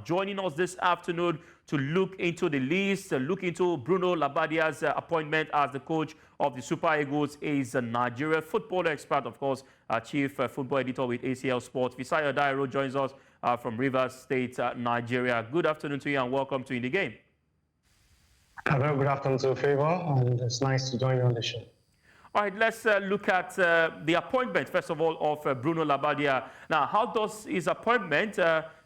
joining us this afternoon to look into the list, look into Bruno Labbadia's appointment as the coach of the Super Eagles. Is a Nigeria football expert, of course, chief football editor with ACL Sports. Fisayo Dairo joins us from Rivers State, Nigeria. Good afternoon to you and welcome to In the Game. Hello, good afternoon to Favor, and it's nice to join you on the show. All right, let's look at the appointment, first of all, of Bruno Labbadia. Now, how does his appointment,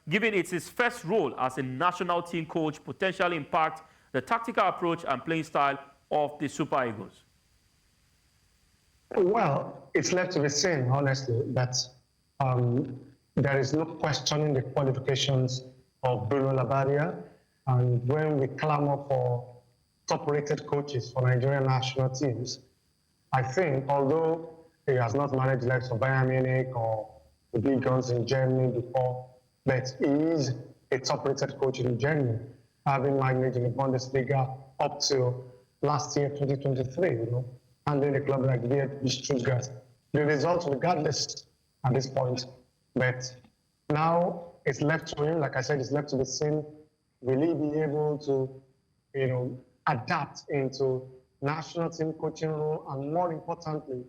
given it's his first role as a national team coach, potentially impact the tactical approach and playing style of the Super Eagles? Well, it's left to be seen, honestly, that there is no questioning the qualifications of Bruno Labbadia. And when we clamor for top-rated coaches for Nigerian national teams, I think, although he has not managed likes of Bayern Munich or the big guns in Germany before, but he is a top-rated coach in Germany, having managed in the Bundesliga up till last year, 2023, handling a club like VfB Stuttgart. The results, regardless at this point, but now it's left to him, like I said, it's left to be seen. Will he be able to, adapt into national team coaching role, and more importantly,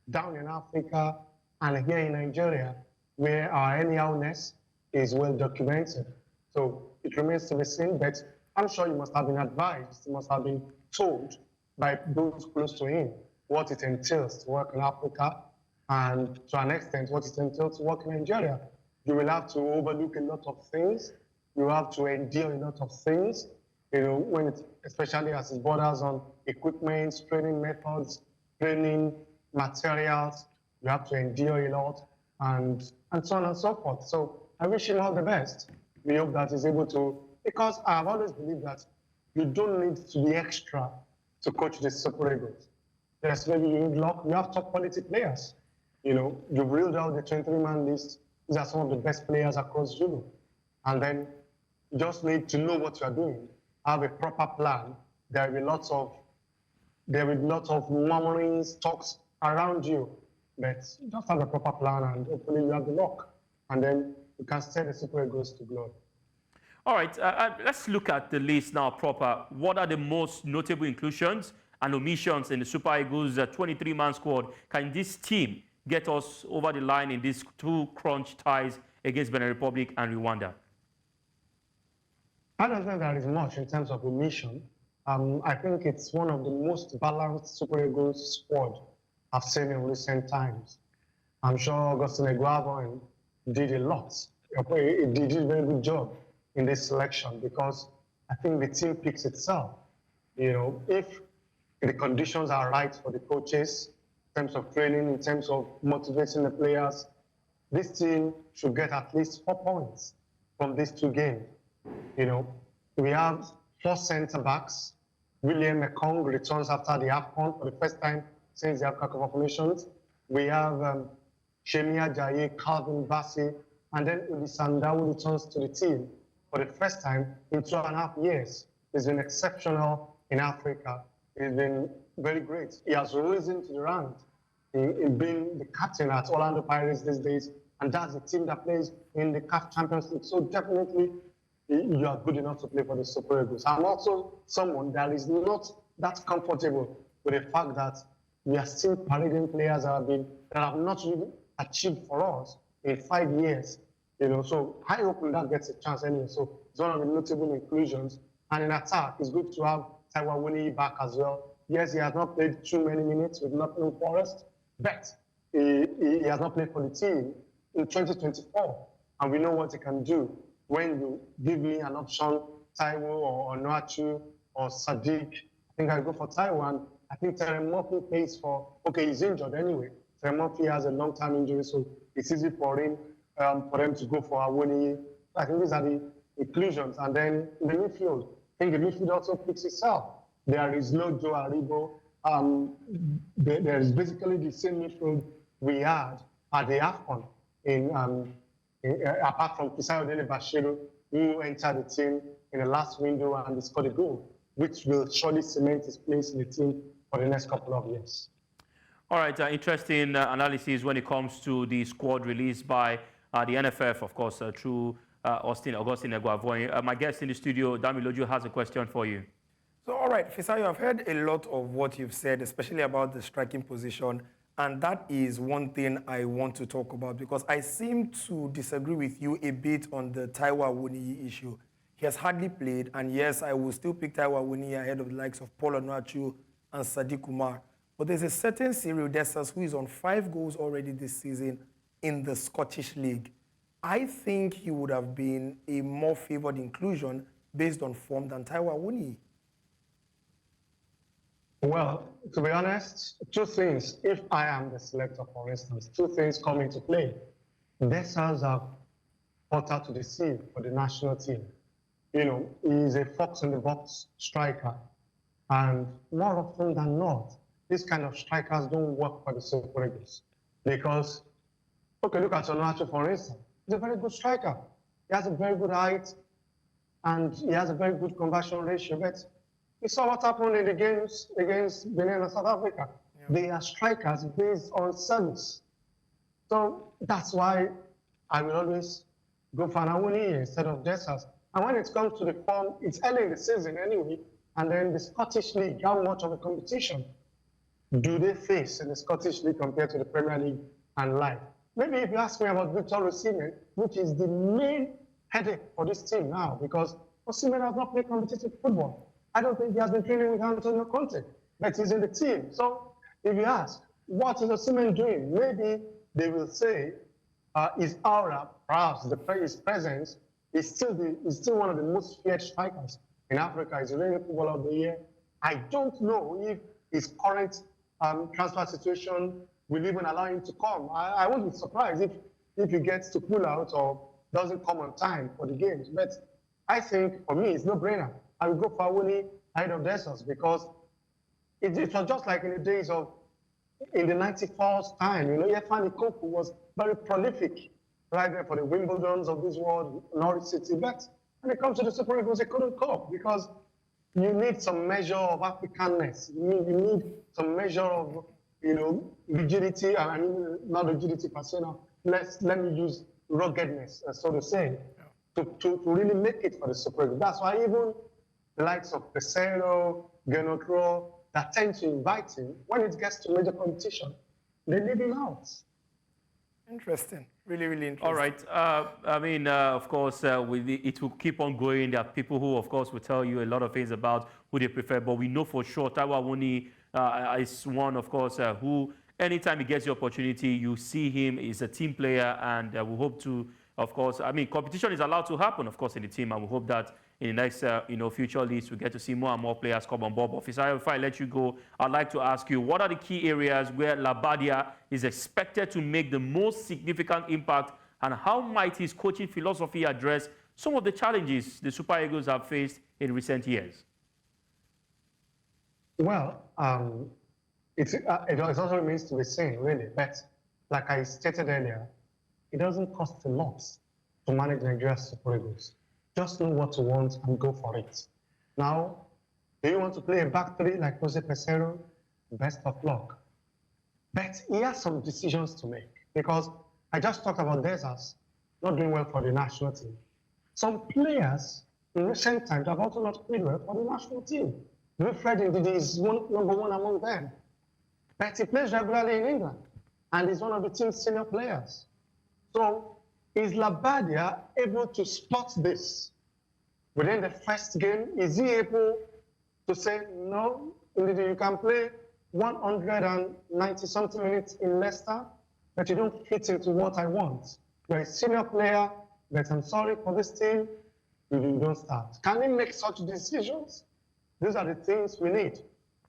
down in Africa and here in Nigeria, where our anyhowness is well documented. So it remains to be seen, but I'm sure you must have been advised, you must have been told by those close to him what it entails to work in Africa, and to an extent what it entails to work in Nigeria. You will have to overlook a lot of things. You have to endure a lot of things, when it, especially as it borders on equipment, training methods, training materials. You have to endure a lot, and so on and so forth. So I wish him all the best. We hope that he's able to, because I've always believed that you don't need to be extra to coach the Super Eagles. Yes, maybe you need luck. You have top quality players. You've reeled out the 23-man list. These are some of the best players across Europe. And then you just need to know what you are doing. Have a proper plan. There will be lots of murmurings, talks around you, but just have a proper plan, and hopefully you have the luck, and then you can steer the Super Eagles to glory. All right, let's look at the list now proper. What are the most notable inclusions and omissions in the Super Eagles 23-man squad? Can this team get us over the line in these two crunch ties against Benin Republic and Rwanda? I don't think there is much in terms of omission. I think it's one of the most balanced Super Eagles squad I've seen in recent times. I'm sure Godswill Akpabio did a lot. He did a very good job in this selection, because I think the team picks itself. If the conditions are right for the coaches, in terms of training, in terms of motivating the players, this team should get at least 4 points from these two games. We have 4 centre-backs. William Ekong returns after the AFCON for the first time since the AFCON Qualifiers. We have Shemia Jaye, Calvin Bassey, and then Olisa who returns to the team for the first time in 2.5 years. He's been exceptional in Africa. He's been very great. He has risen to the rank in being the captain at Orlando Pirates these days, and that's the team that plays in the CAF Champions League. So definitely, you are good enough to play for the Super Eagles. I'm also someone that is not that comfortable with the fact that we are still parading players that have not even achieved for us in 5 years. So I hope that gets a chance anyway. So it's one of the notable inclusions. And in attack, it's good to have Taiwo Awoniyi back as well. Yes, he has not played too many minutes with Nottingham Forest, but he has not played for the team in 2024. And we know what he can do. When you give me an option, Taiwo or Onuachu or Sadiq, I think I'll go for Taiwo. And I think Terence Murphy plays for, he's injured anyway. Terence Murphy has a long-term injury, so it's easy for them to go for Awoniyi. I think these are the inclusions. And then in the midfield, I think the midfield also picks itself. There is no Joe Aribo. There is basically the same midfield we had at the AFCON apart from Fisayo, who entered the team in the last window and scored a goal, which will surely cement his place in the team for the next couple of years. All right, interesting analysis when it comes to the squad released by the NFF, of course, through Augustine Eguavoin. My guest in the studio, Damiloju, has a question for you. So, all right, Fisayo, I've heard a lot of what you've said, especially about the striking position, and that is one thing I want to talk about because I seem to disagree with you a bit on the Taiwo Awoniyi issue. He has hardly played, and yes, I will still pick Taiwo Awoniyi ahead of the likes of Paul Onuachu and Sadiq Umar. But there's a certain Cyril Dessers who is on 5 goals already this season in the Scottish League. I think he would have been a more favoured inclusion based on form than Taiwo Awoniyi. Well, to be honest, 2 things. If I am the selector, for instance, 2 things come into play. Dessers are hotter to the sea for the national team. You know, he's a fox-in-the-box striker. And more often than not, these kind of strikers don't work for the Super Eagles. Because, okay, look at Onuachu, for instance. He's a very good striker. He has a very good height, and he has a very good conversion ratio. But we saw what happened in the games against Benin and South Africa. Yeah. They are strikers based on service. So that's why I will always go for Awoniyi instead of Dessers. And when it comes to the form, it's early in the season anyway, and then the Scottish League, how much of a competition do they face in the Scottish League compared to the Premier League and Live? Maybe if you ask me about Victor Osimhen, which is the main headache for this team now, because Osimhen has not played competitive football. I don't think he has been training with Antonio Conte, but he's in the team. So if you ask, what is Osimhen doing? Maybe they will say his aura, perhaps his presence, is still one of the most feared strikers in Africa. He's the reigning footballer of the year. I don't know if his current transfer situation will even allow him to come. I won't be surprised if he gets to pull out or doesn't come on time for the games. But I think, for me, it's no-brainer. I will go for Awoniyi ahead of Dessers because it was just like in the days of, in the 94's time, you know, Yefani Koku was very prolific right there for the Wimbledons of this world, Norwich City. But when it comes to the Super Eagles, they couldn't cope because you need some measure of Africanness. You need some measure of, you know, rigidity. I mean, not rigidity per se. Now, let me use ruggedness, so to say, to really make it for the Super Eagles. That's why even the likes of Pesero, Genotro, that tend to invite him, when it gets to major competition, they leave him out. Interesting. Really, really interesting. All right. I mean, of course, it will keep on going. There are people who, of course, will tell you a lot of things about who they prefer, but we know for sure Taiwo Awoniyi is one, of course, who, anytime he gets the opportunity, you see him, he's a team player, and we hope to, of course, I mean, competition is allowed to happen, of course, in the team, and we hope that in the next, future leagues, we get to see more and more players come on board. But if I let you go, I'd like to ask you, what are the key areas where Labbadia is expected to make the most significant impact, and how might his coaching philosophy address some of the challenges the Super Eagles have faced in recent years? Well, it also remains to be seen, really. But like I stated earlier, it doesn't cost a lot to manage Nigeria's Super Eagles. Just know what you want and go for it. Now, do you want to play a back 3 like Jose Pesero? Best of luck. But he has some decisions to make because I just talked about Dessers not doing well for the national team. Some players in recent times have also not played well for the national team. Wilfred Ndidi is number 1 among them. But he plays regularly in England and is one of the team's senior players. So, is Labbadia able to spot this within the first game? Is he able to say, no, you can play 190-something minutes in Leicester, but you don't fit into what I want? You're a senior player, but I'm sorry for this team, you don't start. Can he make such decisions? These are the things we need.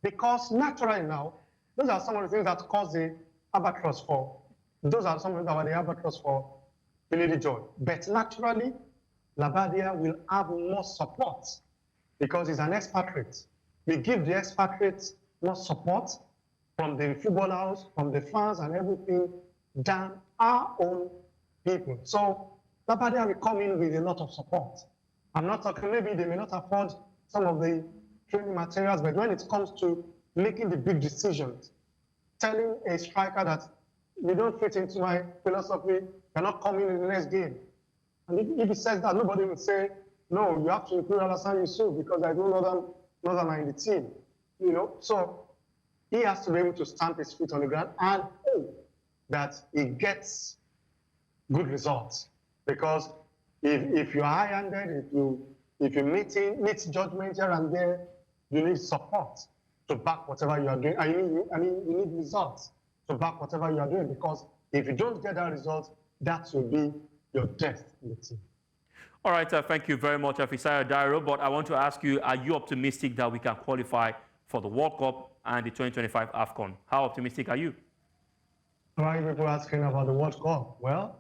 Because naturally now, those are some of the things that cause the albatross for. Those are some of the albatross for Billy Joy. But naturally, Labbadia will have more support because he's an expatriate. We give the expatriates more support from the football house, from the fans and everything than our own people. So Labbadia will come in with a lot of support. I'm not talking, maybe they may not afford some of the training materials, but when it comes to making the big decisions, telling a striker that you don't fit into my philosophy, you're not coming in the next game. And if he says that, nobody will say, no, you have to include Alassane Yusuf because there's no Northern in the team. You know, so he has to be able to stamp his feet on the ground and hope that he gets good results. Because if you're high-handed, if you meet judgment here and there, you need support to back whatever you are doing. You need results to back whatever you are doing, because if you don't get that result, that will be your death in the team. All right, thank you very much, Fisayo Dairo. But I want to ask you, are you optimistic that we can qualify for the World Cup and the 2025 AFCON? How optimistic are you? Why people asking about the World Cup? Well,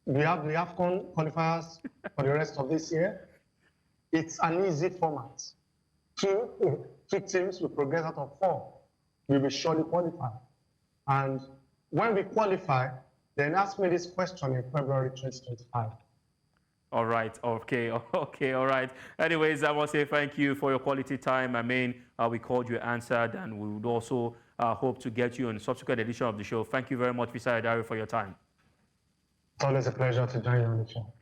we have the AFCON qualifiers for the rest of this year. It's an easy format. Two teams will progress out of 4. We will surely qualify. And when we qualify, then ask me this question in February 2025. All right. Okay. All right. Anyways, I want to say thank you for your quality time. I mean, we called you, answered, and we would also hope to get you on a subsequent edition of the show. Thank you very much, Fisayo Dairo, for your time. It's always a pleasure to join you on the show.